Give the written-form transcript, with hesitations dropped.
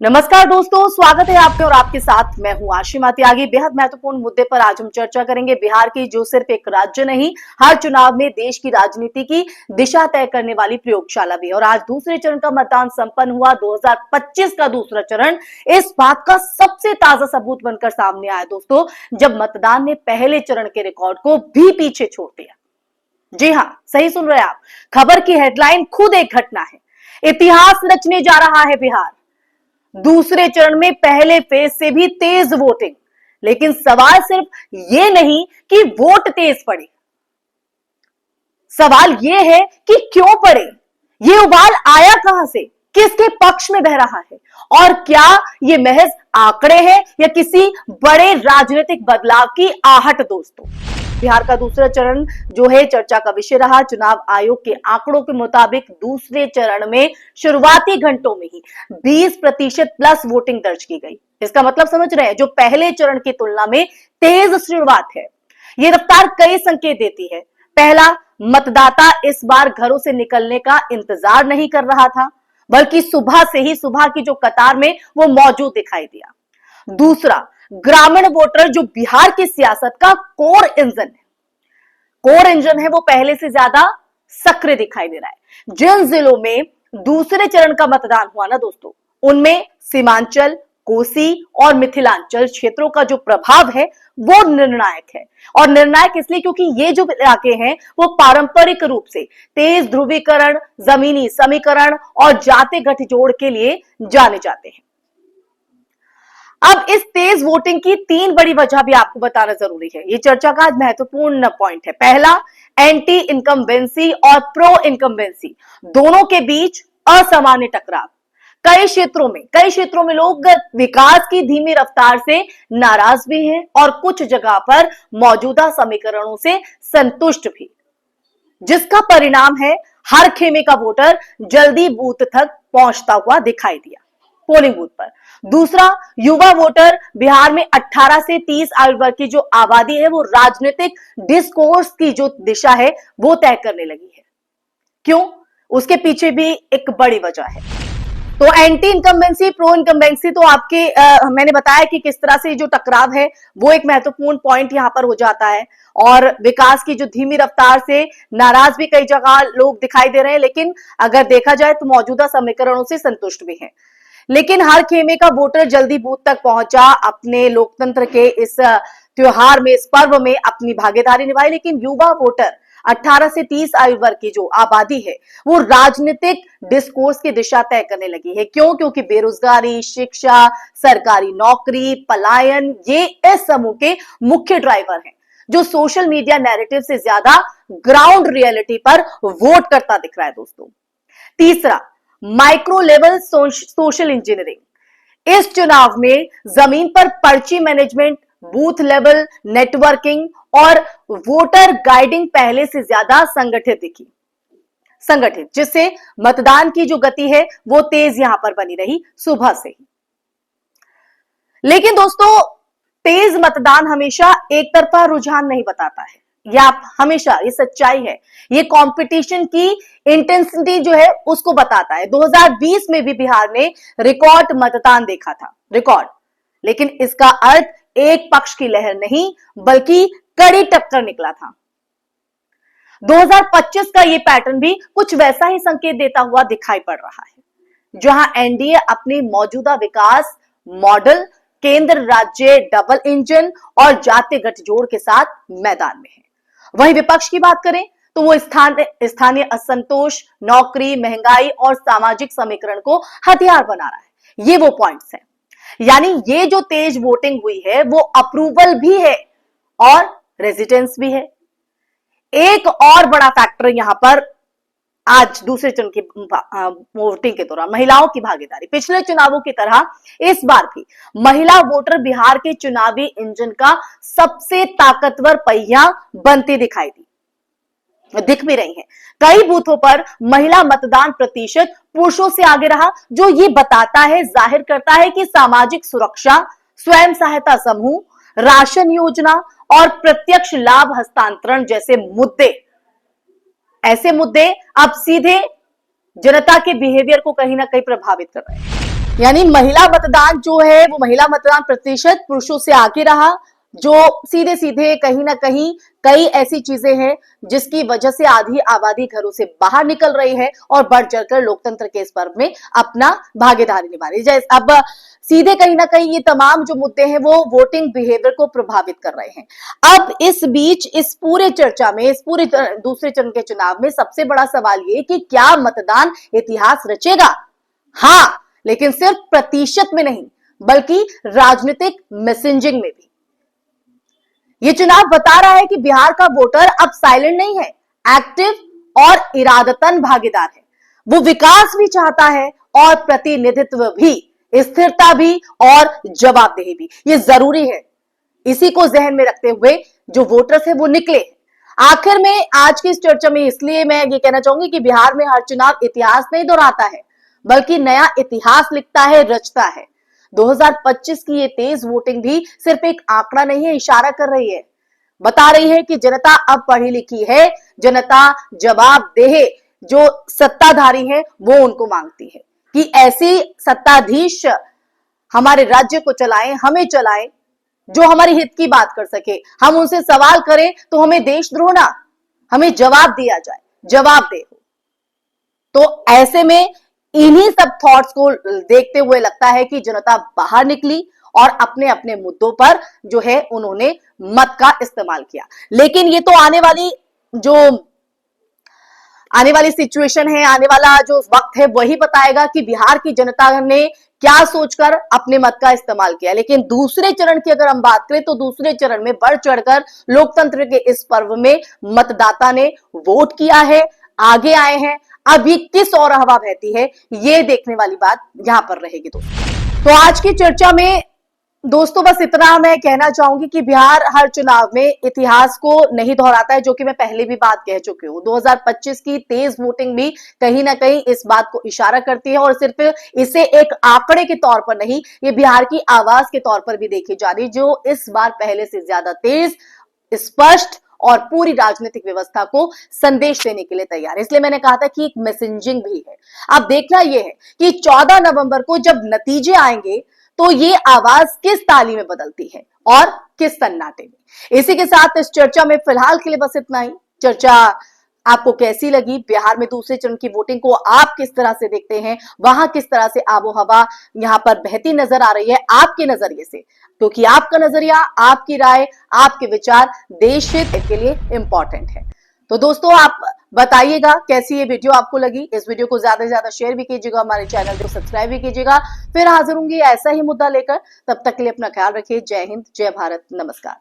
नमस्कार दोस्तों, स्वागत है आपके और आपके साथ मैं हूं आशिमा त्यागी। बेहद महत्वपूर्ण मुद्दे पर आज हम चर्चा करेंगे। बिहार की जो सिर्फ एक राज्य नहीं, हर चुनाव में देश की राजनीति की दिशा तय करने वाली प्रयोगशाला भी है। और आज दूसरे चरण का मतदान संपन्न हुआ। 2025 का दूसरा चरण इस बात का सबसे ताजा सबूत बनकर सामने आया दोस्तों, जब मतदान ने पहले चरण के रिकॉर्ड को भी पीछे छोड़ दिया। जी हां, सही सुन रहे हैं आप। खबर की हेडलाइन खुद एक घटना है। इतिहास रचने जा रहा है बिहार। दूसरे चरण में पहले फेज से भी तेज वोटिंग, लेकिन सवाल सिर्फ यह नहीं कि वोट तेज पड़े, सवाल यह है कि क्यों पड़े। यह उबाल आया कहां से, किसके पक्ष में बह रहा है, और क्या यह महज आंकड़े हैं या किसी बड़े राजनीतिक बदलाव की आहट। दोस्तों, बिहार का दूसरा चरण जो है चर्चा का विषय रहा। चुनाव आयोग के आंकड़ों के मुताबिक दूसरे चरण में शुरुआती घंटों में ही 20% प्लस वोटिंग दर्ज की गई। इसका मतलब समझ रहे हैं, जो पहले चरण की तुलना में तेज शुरुआत है। यह रफ्तार कई संकेत देती है। पहला, मतदाता इस बार घरों से निकलने का इंतजार नहीं कर रहा था, बल्कि सुबह से ही सुबह की जो कतार में वो मौजूद दिखाई दिया। दूसरा, ग्रामीण वोटर जो बिहार की सियासत का कोर इंजन है, वो पहले से ज्यादा सक्रिय दिखाई दे रहा है। जिन जिलों में दूसरे चरण का मतदान हुआ ना दोस्तों, उनमें सीमांचल, कोसी और मिथिलांचल क्षेत्रों का जो प्रभाव है वो निर्णायक है। और निर्णायक इसलिए क्योंकि ये जो इलाके हैं वो पारंपरिक रूप से तेज ध्रुवीकरण, जमीनी समीकरण और जाति गठजोड़ के लिए जाने जाते हैं। अब इस तेज वोटिंग की तीन बड़ी वजह भी आपको बताना जरूरी है। ये चर्चा का आज महत्वपूर्ण पॉइंट है। पहला, एंटी इनकम्बेंसी और प्रो इनकम्बेंसी दोनों के बीच असामान्य टकराव। कई क्षेत्रों में लोग विकास की धीमी रफ्तार से नाराज भी हैं और कुछ जगह पर मौजूदा समीकरणों से संतुष्ट भी, जिसका परिणाम है हर खेमे का वोटर जल्दी बूथ तक पहुंचता हुआ दिखाई दिया, पोलिंग बूथ पर। दूसरा, युवा वोटर बिहार में 18 से 30 आयु वर्ग की जो आबादी है वो राजनीतिक डिस्कोर्स की जो दिशा है वो तय करने लगी है। क्यों? उसके पीछे भी एक बड़ी वजह है। तो एंटी इनकम्बेंसी, प्रो इनकम्बेंसी, तो आपके मैंने बताया कि किस तरह से जो टकराव है वो एक महत्वपूर्ण पॉइंट यहां पर हो जाता है। और विकास की जो धीमी रफ्तार से नाराज भी कई जगह लोग दिखाई दे रहे हैं, लेकिन अगर देखा जाए तो मौजूदा समीकरणों से संतुष्ट भी हैं। लेकिन हर खेमे का वोटर जल्दी बूथ तक पहुंचा, अपने लोकतंत्र के इस त्योहार में, इस पर्व में अपनी भागीदारी निभाई। लेकिन युवा वोटर 18 से 30 आयु वर्ग की जो आबादी है वो राजनीतिक डिस्कोर्स की दिशा तय करने लगी है। क्यों? क्योंकि बेरोजगारी, शिक्षा, सरकारी नौकरी, पलायन, ये इस समूह के मुख्य ड्राइवर हैं, जो सोशल मीडिया नैरेटिव से ज्यादा ग्राउंड रियलिटी पर वोट करता दिख रहा है दोस्तों। तीसरा, माइक्रो लेवल सोशल इंजीनियरिंग। इस चुनाव में जमीन पर पर्ची मैनेजमेंट, बूथ लेवल नेटवर्किंग और वोटर गाइडिंग पहले से ज्यादा संगठित, जिससे मतदान की जो गति है वो तेज यहां पर बनी रही सुबह से ही। लेकिन दोस्तों, तेज मतदान हमेशा एक तरफा रुझान नहीं बताता है। ये सच्चाई है। ये कंपटीशन की इंटेंसिटी जो है उसको बताता है। 2020 में भी बिहार ने रिकॉर्ड मतदान देखा था, रिकॉर्ड। लेकिन इसका अर्थ एक पक्ष की लहर नहीं, बल्कि कड़ी टक्कर निकला था। 2025 का ये पैटर्न भी कुछ वैसा ही संकेत देता हुआ दिखाई पड़ रहा है, जहां एनडीए अपनी मौजूदा विकास मॉडल, केंद्र राज्य डबल इंजन और जातीय गठजोड़ के साथ मैदान में है। वहीं विपक्ष की बात करें तो वो स्थानीय असंतोष, नौकरी, महंगाई और सामाजिक समीकरण को हथियार बना रहा है। ये वो पॉइंट्स हैं। यानी ये जो तेज वोटिंग हुई है वो अप्रूवल भी है और रेजिडेंस भी है। एक और बड़ा फैक्टर यहां पर आज दूसरे चरण की वोटिंग के दौरान महिलाओं की भागीदारी। पिछले चुनावों की तरह इस बार भी महिला वोटर बिहार के चुनावी इंजन का सबसे ताकतवर पहिया बनती दिख भी रही हैं। कई बूथों पर महिला मतदान प्रतिशत पुरुषों से आगे रहा, जो ये बताता है, जाहिर करता है कि सामाजिक सुरक्षा, स्वयं सहायता समूह, राशन योजना और प्रत्यक्ष लाभ हस्तांतरण जैसे ऐसे मुद्दे अब सीधे जनता के बिहेवियर को कहीं ना कहीं प्रभावित कर रहे हैं। यानी महिला मतदान जो है वो महिला मतदान प्रतिशत पुरुषों से आगे रहा, जो सीधे सीधे कहीं ना कहीं कई ऐसी चीजें हैं जिसकी वजह से आधी आबादी घरों से बाहर निकल रही है और बढ़ चढ़कर लोकतंत्र के इस पर्व में अपना भागीदारी निभा रही है। जैसे अब सीधे कहीं ना कहीं ये तमाम जो मुद्दे हैं वो वोटिंग बिहेवियर को प्रभावित कर रहे हैं। अब इस बीच इस पूरे चर्चा में, इस पूरे दूसरे चरण के चुनाव में सबसे बड़ा सवाल ये कि क्या मतदान इतिहास रचेगा? हाँ, लेकिन सिर्फ प्रतिशत में नहीं बल्कि राजनीतिक मैसेजिंग में भी। ये चुनाव बता रहा है कि बिहार का वोटर अब साइलेंट नहीं है, एक्टिव और इरादतन भागीदार है। वो विकास भी चाहता है और प्रतिनिधित्व भी, स्थिरता भी और जवाबदेही भी। ये जरूरी है। इसी को जहन में रखते हुए जो वोटर्स है वो निकले। आखिर में आज की इस चर्चा में इसलिए मैं ये कहना चाहूंगी कि बिहार में हर चुनाव इतिहास नहीं दोहराता है बल्कि नया इतिहास लिखता है, रचता है। 2025 की ये तेज वोटिंग भी सिर्फ एक आंकड़ा नहीं है, इशारा कर रही है, बता रही है कि जनता अब पढ़ी लिखी है, जनता जवाबदेह जो सत्ताधारी है वो उनको मांगती है कि ऐसी सत्ताधीश हमारे राज्य को चलाएं, हमें चलाएं, जो हमारे हित की बात कर सके। हम उनसे सवाल करें तो हमें देशद्रोह ना, हमें जवाब दिया जाए, जवाबदेह हो। तो ऐसे में इन्हीं सब थॉट्स को देखते हुए लगता है कि जनता बाहर निकली और अपने अपने मुद्दों पर जो है उन्होंने मत का इस्तेमाल किया। लेकिन ये तो आने वाली सिचुएशन है, आने वाला जो वक्त है वही बताएगा कि बिहार की जनता ने क्या सोचकर अपने मत का इस्तेमाल किया। लेकिन दूसरे चरण की अगर हम बात करें तो दूसरे चरण में बढ़ चढ़कर लोकतंत्र के इस पर्व में मतदाता ने वोट किया है, आगे आए हैं। अब ये किस और हवा बहती है ये देखने वाली बात यहां पर रहेगी दोस्तों। तो आज की चर्चा में दोस्तों बस इतना मैं कहना चाहूंगी कि बिहार हर चुनाव में इतिहास को नहीं दोहराता है, जो कि मैं पहले भी बात कह चुकी हूं। 2025 की तेज वोटिंग भी कहीं ना कहीं इस बात को इशारा करती है और सिर्फ इसे एक आंकड़े के तौर पर नहीं, ये बिहार की आवाज के तौर पर भी देखी जा रही, जो इस बार पहले से ज्यादा तेज, स्पष्ट और पूरी राजनीतिक व्यवस्था को संदेश देने के लिए तैयार है। इसलिए मैंने कहा था कि एक मैसेजिंग भी है। अब देखना यह है कि 14 नवंबर को जब नतीजे आएंगे तो ये आवाज किस ताली में बदलती है और किस सन्नाटे में। इसी के साथ इस चर्चा में फिलहाल के लिए बस इतना ही। चर्चा आपको कैसी लगी? बिहार में दूसरे चरण की वोटिंग को आप किस तरह से देखते हैं? वहां किस तरह से आबो हवा यहां पर बहती नजर आ रही है आपके नजरिए से? क्योंकि आपका नजरिया, आपकी राय, आपके विचार देश हित के लिए इंपॉर्टेंट है। तो दोस्तों आप बताइएगा कैसी ये वीडियो आपको लगी। इस वीडियो को ज्यादा से ज्यादा शेयर भी कीजिएगा, हमारे चैनल को सब्सक्राइब भी कीजिएगा। फिर हाजिर होंगी ऐसा ही मुद्दा लेकर, तब तक के लिए अपना ख्याल रखिए। जय हिंद, जय भारत, नमस्कार।